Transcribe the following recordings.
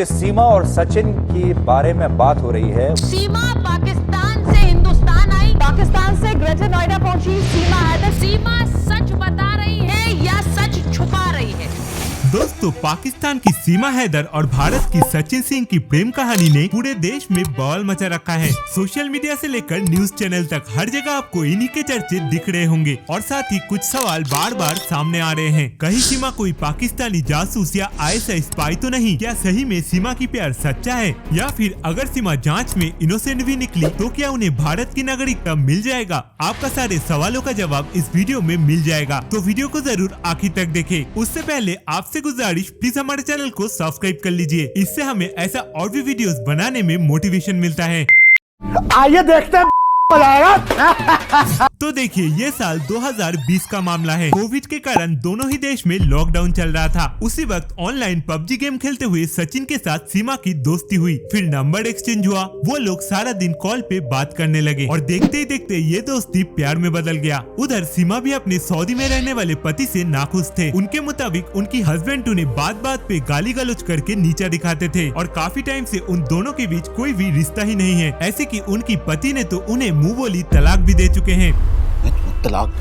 सीमा और सचिन की बारे में बात हो रही है। सीमा पाकिस्तान से हिंदुस्तान आई, पाकिस्तान से ग्रेटर नोएडा पहुंची। सीमा सच बता रही है या सच छुपा रही है? दोस्तों, पाकिस्तान की सीमा हैदर और भारत की सचिन सिंह की प्रेम कहानी ने पूरे देश में बवाल मचा रखा है। सोशल मीडिया से लेकर न्यूज चैनल तक हर जगह आपको इन्हीं के चर्चे दिख रहे होंगे और साथ ही कुछ सवाल बार बार सामने आ रहे हैं। कहीं सीमा कोई पाकिस्तानी जासूस या आईएसआई स्पाई तो नहीं? क्या सही में सीमा की प्यार सच्चा है? या फिर अगर सीमा जाँच में इनोसेंट भी निकली तो क्या उन्हें भारत की नागरिकता मिल जाएगा? आपका सारे सवालों का जवाब इस वीडियो में मिल जाएगा, तो वीडियो को जरूर आखिर तक देखें। उससे पहले आपसे गुजारिश, प्लीज हमारे चैनल को सब्सक्राइब कर लीजिए। इससे हमें ऐसा और भी वीडियोस बनाने में मोटिवेशन मिलता है। आइए देखते हैं तो देखिए, ये साल 2020 का मामला है। कोविड के कारण दोनों ही देश में लॉकडाउन चल रहा था। उसी वक्त ऑनलाइन पबजी गेम खेलते हुए सचिन के साथ सीमा की दोस्ती हुई। फिर नंबर एक्सचेंज हुआ। वो लोग सारा दिन कॉल पे बात करने लगे और देखते ही देखते ये दोस्ती प्यार में बदल गया। उधर सीमा भी अपने सऊदी में रहने वाले पति से नाखुश थे। उनके मुताबिक उनकी हस्बैंड उन्हें बात बात पे गाली गलौज करके नीचा दिखाते थे और काफी टाइम से उन दोनों के बीच कोई भी रिश्ता ही नहीं है। ऐसे कि उनकी पति ने तो उन्हें मुंह बोली तलाक भी दे चुके हैं। तलाक।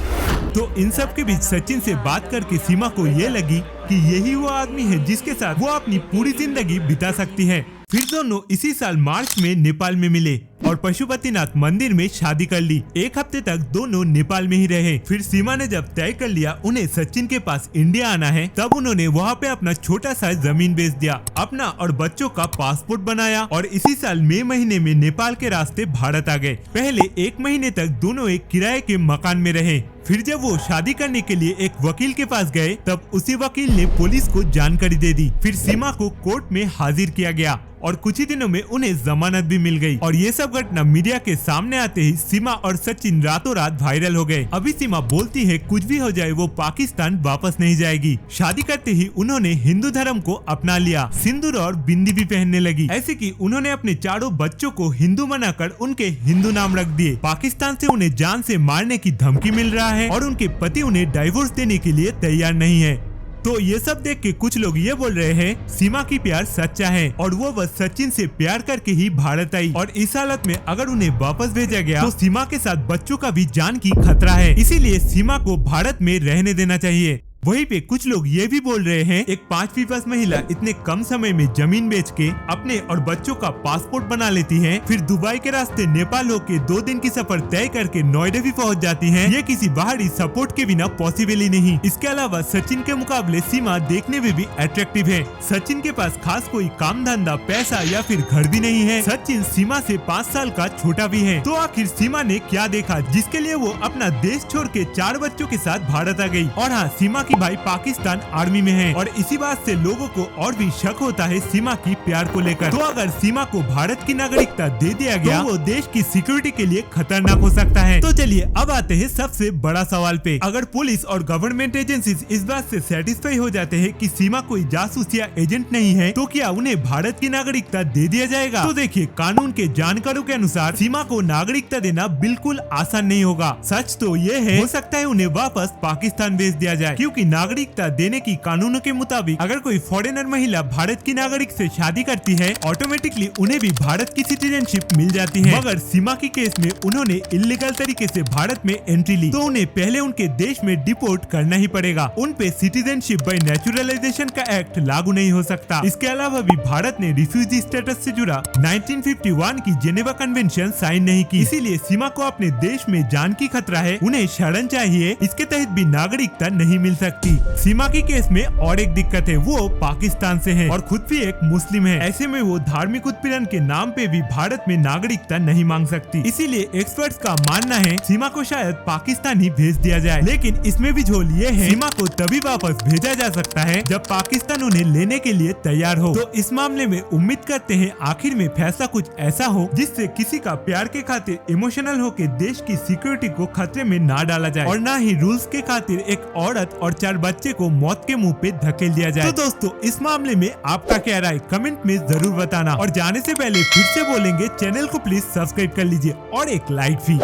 तो इन सब के बीच सचिन से बात करके सीमा को ये लगी कि यही वो आदमी है जिसके साथ वो अपनी पूरी जिंदगी बिता सकती है। फिर दोनों इसी साल मार्च में नेपाल में मिले और पशुपतिनाथ मंदिर में शादी कर ली। एक हफ्ते तक दोनों नेपाल में ही रहे। फिर सीमा ने जब तय कर लिया उन्हें सचिन के पास इंडिया आना है, तब उन्होंने वहाँ पे अपना छोटा सा जमीन बेच दिया, अपना और बच्चों का पासपोर्ट बनाया और इसी साल मई महीने में नेपाल के रास्ते भारत आ गए। पहले 1 महीने तक दोनों एक किराए के मकान में रहे। फिर जब वो शादी करने के लिए एक वकील के पास गए, तब उसी वकील ने पुलिस को जानकारी दे दी। फिर सीमा को कोर्ट में हाजिर किया गया और कुछ ही दिनों में उन्हें जमानत भी मिल गई। और ये सब घटना मीडिया के सामने आते ही सीमा और सचिन रातों रात वायरल हो गए। अभी सीमा बोलती है कुछ भी हो जाए वो पाकिस्तान वापस नहीं जाएगी। शादी करते ही उन्होंने हिंदू धर्म को अपना लिया, सिंदूर और बिंदी भी पहनने लगी। ऐसे कि उन्होंने अपने चारों बच्चों को हिंदू बनाकर उनके हिंदू नाम रख दिए। पाकिस्तान से उन्हें जान से मारने की धमकी मिल रहा है और उनके पति उन्हें डाइवोर्स देने के लिए तैयार नहीं है। तो ये सब देख के कुछ लोग ये बोल रहे हैं सीमा की प्यार सच्चा है और वो बस सचिन से प्यार करके ही भारत आई और इस हालत में अगर उन्हें वापस भेजा गया तो सीमा के साथ बच्चों का भी जान की खतरा है, इसीलिए सीमा को भारत में रहने देना चाहिए। वहीं पे कुछ लोग ये भी बोल रहे हैं एक 5 वर्ष महिला इतने कम समय में जमीन बेच के अपने और बच्चों का पासपोर्ट बना लेती है, फिर दुबई के रास्ते नेपाल होके 2 दिन की सफर तय करके नोएडा भी पहुंच जाती है। ये किसी बाहरी सपोर्ट के बिना पॉसिबल ही नहीं। इसके अलावा सचिन के मुकाबले सीमा देखने में भी अट्रैक्टिव है। सचिन के पास खास कोई काम धंधा, पैसा या फिर घर भी नहीं है। सचिन सीमा से 5 साल का छोटा भी है। तो आखिर सीमा ने क्या देखा जिसके लिए वो अपना देश छोड़ के 4 बच्चों के साथ भारत आ गई? और हाँ, सीमा की भाई पाकिस्तान आर्मी में है और इसी बात से लोगों को और भी शक होता है सीमा की प्यार को लेकर। तो अगर सीमा को भारत की नागरिकता दे दिया गया तो वो देश की सिक्योरिटी के लिए खतरनाक हो सकता है। तो चलिए अब आते हैं सबसे बड़ा सवाल पे। अगर पुलिस और गवर्नमेंट एजेंसीज इस बात से सेटिस्फाई हो जाते हैं कि सीमा कोई जासूस या एजेंट नहीं है, तो क्या उन्हें भारत की नागरिकता दे दिया जाएगा? तो देखिए, कानून के जानकारों के अनुसार सीमा को नागरिकता देना बिल्कुल आसान नहीं होगा। सच तो ये है, हो सकता है उन्हें वापस पाकिस्तान भेज दिया जाए, क्योंकि नागरिकता देने की कानूनों के मुताबिक अगर कोई फॉरेनर महिला भारत की नागरिक से शादी करती है, ऑटोमेटिकली उन्हें भी भारत की सिटीजनशिप मिल जाती है। मगर सीमा की केस में उन्होंने इलीगल तरीके से भारत में एंट्री ली, तो उन्हें पहले उनके देश में डिपोर्ट करना ही पड़ेगा। उन पे सिटीजनशिप बाय नेचुरलाइजेशन का एक्ट लागू नहीं हो सकता। इसके अलावा भी भारत ने रिफ्यूजी स्टेटस से जुड़ा 1951 की जेनेवा कन्वेंशन साइन नहीं की। इसीलिए सीमा को अपने देश में जान की खतरा है, उन्हें शरण चाहिए। इसके तहत भी नागरिकता नहीं मिल सकती। सीमा की केस में और एक दिक्कत है, वो पाकिस्तान से है और खुद भी एक मुस्लिम है। ऐसे में वो धार्मिक उत्पीड़न के नाम पे भी भारत में नागरिकता नहीं मांग सकती। इसीलिए एक्सपर्ट्स का मानना है सीमा को शायद पाकिस्तान ही भेज दिया जाए। लेकिन इसमें भी झोल ये है, सीमा को तभी वापस भेजा जा सकता है जब पाकिस्तान उन्हें लेने के लिए तैयार हो। तो इस मामले में उम्मीद करते हैं आखिर में फैसला कुछ ऐसा हो जिससे किसी का प्यार के खातिर इमोशनल होकर देश की सिक्योरिटी को खतरे में ना डाला जाए और न ही रूल्स के खातिर एक औरत और 4 बच्चे को मौत के मुंह पे धकेल दिया जाए। तो दोस्तों, इस मामले में आपका क्या राय कमेंट में जरूर बताना और जाने से पहले फिर से बोलेंगे चैनल को प्लीज सब्सक्राइब कर लीजिए और एक लाइक भी।